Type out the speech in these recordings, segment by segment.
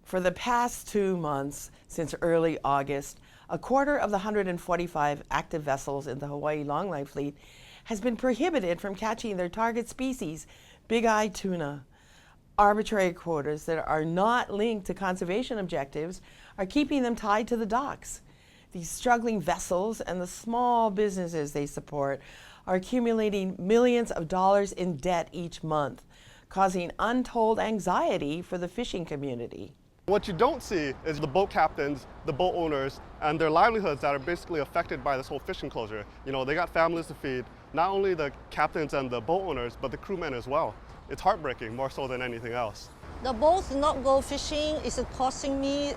For the past 2 months, since early August, a quarter of the 145 active vessels in the Hawaii Longline fleet has been prohibited from catching their target species, big-eye tuna. Arbitrary quotas that are not linked to conservation objectives are keeping them tied to the docks. These struggling vessels and the small businesses they support are accumulating millions of dollars in debt each month, causing untold anxiety for the fishing community. What you don't see is the boat captains, the boat owners, and their livelihoods that are basically affected by this whole fishing closure. You know, they got families to feed, not only the captains and the boat owners, but the crewmen as well. It's heartbreaking, more so than anything else. The boats not go fishing is costing me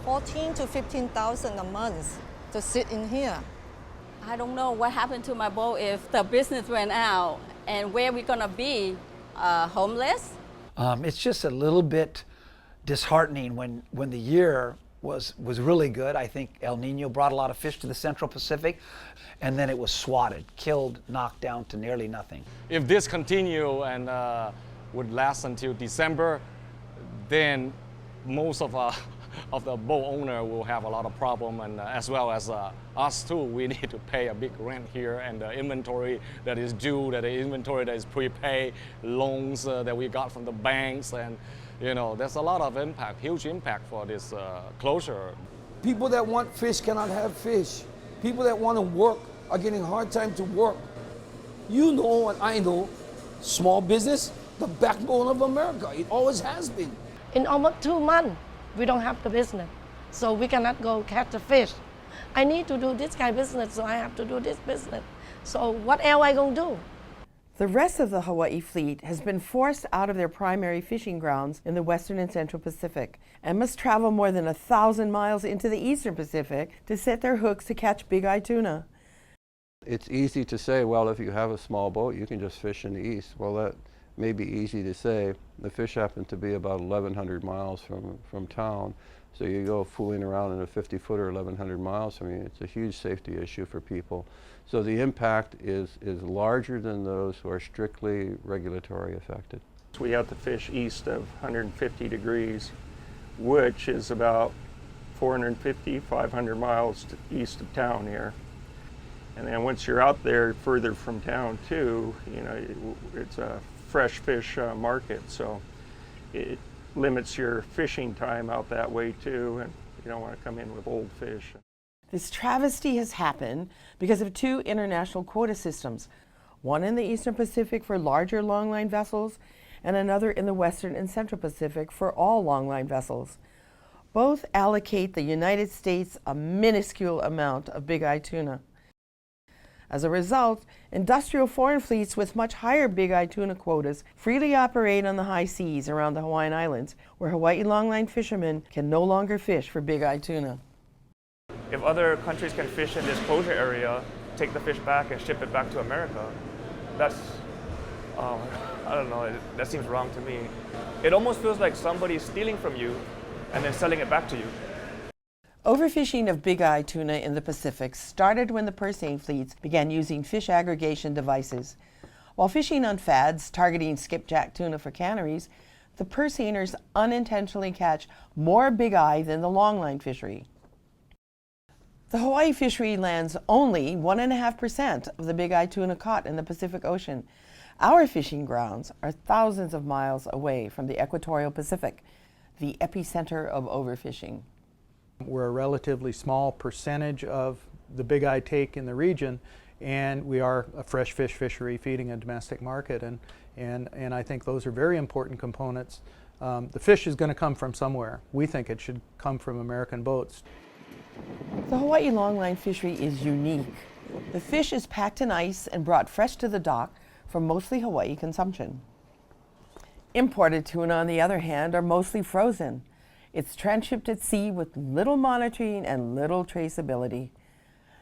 14 to 15,000 a month to sit in here. I don't know what happened to my boat if the business went out, and where we're gonna be, homeless. It's just a little bit disheartening when the year was really good. I think El Nino brought a lot of fish to the Central Pacific, and then it was swatted, killed, knocked down to nearly nothing. If this continue and would last until December, then most of the boat owner will have a lot of problem, and as well as us too. We need to pay a big rent here, and the inventory that is due, the inventory that is prepaid, loans that we got from the banks, and you know, there's a lot of impact, huge impact for this closure. People that want fish cannot have fish. People that want to work are getting a hard time to work. You know and I know, small business, the backbone of America. It always has been. In almost 2 months, we don't have the business. So we cannot go catch the fish. I need to do this kind of business, so I have to do this business. So what else I gonna do? The rest of the Hawaii fleet has been forced out of their primary fishing grounds in the Western and Central Pacific and must travel more than 1,000 miles into the Eastern Pacific to set their hooks to catch big-eye tuna. It's easy to say, well, if you have a small boat, you can just fish in the east. Well, that may be easy to say. The fish happen to be about 1,100 miles from town. So you go fooling around in a 50-footer 1,100 miles. I mean, it's a huge safety issue for people. So the impact is larger than those who are strictly regulatory affected. We have to fish east of 150 degrees, which is about 450, 500 miles east of town here. And then once you're out there further from town too, you know, it's a fresh fish market, so it limits your fishing time out that way too, and you don't want to come in with old fish. This travesty has happened because of 2 international quota systems, one in the Eastern Pacific for larger longline vessels and another in the Western and Central Pacific for all longline vessels. Both allocate the United States a minuscule amount of big-eye tuna. As a result, industrial foreign fleets with much higher big-eye tuna quotas freely operate on the high seas around the Hawaiian Islands, where Hawaii longline fishermen can no longer fish for big-eye tuna. If other countries can fish in this closure area, take the fish back and ship it back to America, that's, I don't know, that seems wrong to me. It almost feels like somebody's stealing from you and then selling it back to you. Overfishing of big-eye tuna in the Pacific started when the purseine fleets began using fish aggregation devices. While fishing on fads targeting skipjack tuna for canneries, the purseiners unintentionally catch more big-eye than the longline fishery. The Hawaii fishery lands only 1.5% of the big-eye tuna caught in the Pacific Ocean. Our fishing grounds are thousands of miles away from the equatorial Pacific, the epicenter of overfishing. We're a relatively small percentage of the big-eye take in the region, and we are a fresh fish fishery feeding a domestic market, and I think those are very important components. The fish is going to come from somewhere. We think it should come from American boats. The Hawaii longline fishery is unique. The fish is packed in ice and brought fresh to the dock for mostly Hawaii consumption. Imported tuna, on the other hand, are mostly frozen. It's transshipped at sea with little monitoring and little traceability.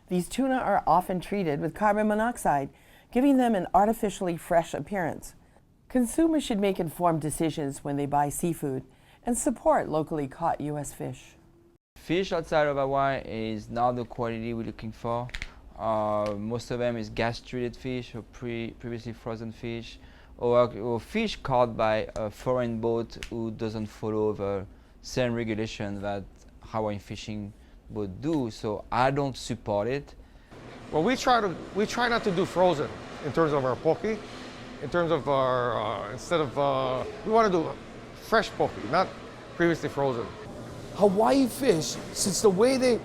These tuna are often treated with carbon monoxide, giving them an artificially fresh appearance. Consumers should make informed decisions when they buy seafood and support locally caught U.S. fish. Fish outside of Hawaii is not the quality we're looking for. Most of them is gas-treated fish or previously frozen fish, or fish caught by a foreign boat who doesn't follow the same regulation that Hawaiian fishing would do. So I don't support it. Well, we try not to do frozen in terms of our poke. In terms of our, we want to do fresh poke, not previously frozen. Hawaii fish, since the way the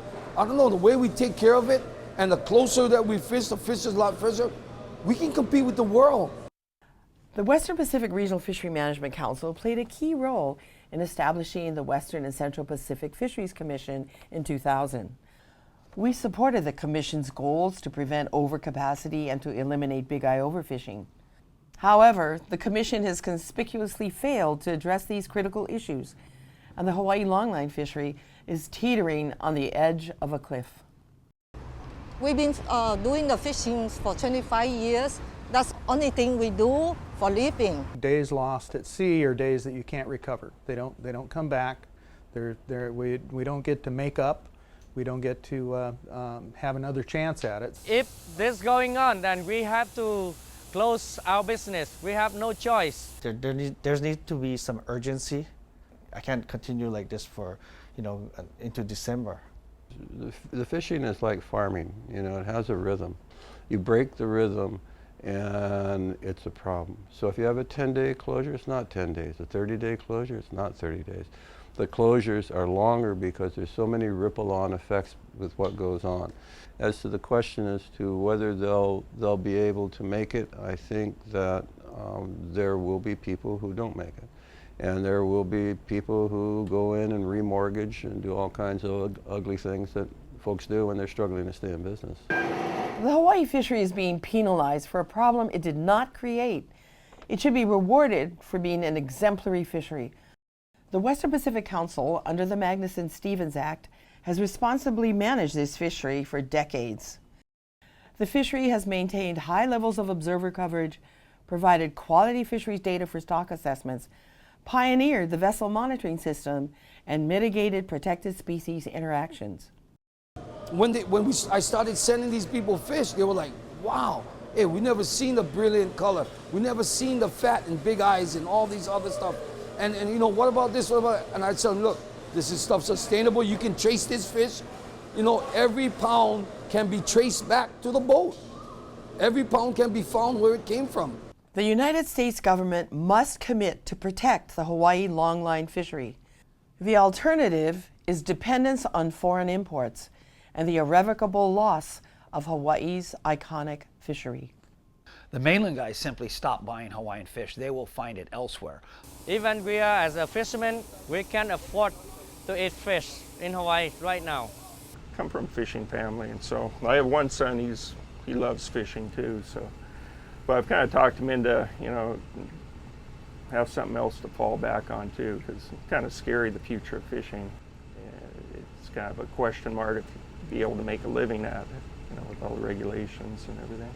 way we take care of it, and the closer that we fish, the fish is a lot fresher, we can compete with the world. The Western Pacific Regional Fishery Management Council played a key role in establishing the Western and Central Pacific Fisheries Commission in 2000. We supported the Commission's goals to prevent overcapacity and to eliminate big eye overfishing. However, the Commission has conspicuously failed to address these critical issues, and the Hawaii longline fishery is teetering on the edge of a cliff. We've been doing the fishing for 25 years. That's the only thing we do for living. Days lost at sea are days that you can't recover. They don't come back. We don't get to make up. We don't get to have another chance at it. If this is going on, then we have to close our business. We have no choice. There needs to be some urgency. I can't continue like this for, into December. The fishing is like farming, it has a rhythm. You break the rhythm and it's a problem. So if you have a 10-day closure, it's not 10 days. A 30-day closure, it's not 30 days. The closures are longer because there's so many ripple-on effects with what goes on. As to the question as to whether they'll be able to make it, I think that there will be people who don't make it. And there will be people who go in and remortgage and do all kinds of ugly things that folks do when they're struggling to stay in business. The Hawaii fishery is being penalized for a problem it did not create. It should be rewarded for being an exemplary fishery. The Western Pacific Council, under the Magnuson-Stevens Act, has responsibly managed this fishery for decades. The fishery has maintained high levels of observer coverage, provided quality fisheries data for stock assessments, pioneered the vessel monitoring system, and mitigated protected species interactions. I started sending these people fish, they were like, wow, hey, we never seen the brilliant color. We never seen the fat and big eyes and all these other stuff. And what about this, what about that? And I said, look, this is stuff sustainable. You can trace this fish. Every pound can be traced back to the boat. Every pound can be found where it came from. The United States government must commit to protect the Hawaii longline fishery. The alternative is dependence on foreign imports and the irrevocable loss of Hawaii's iconic fishery. The mainland guys simply stop buying Hawaiian fish. They will find it elsewhere. Even we are as a fisherman, we can't afford to eat fish in Hawaii right now. Come from a fishing family, and so I have one son, he loves fishing too, so. But I've kind of talked him into, have something else to fall back on too, because it's kind of scary, the future of fishing. It's kind of a question mark if you'd be able to make a living at it, with all the regulations and everything.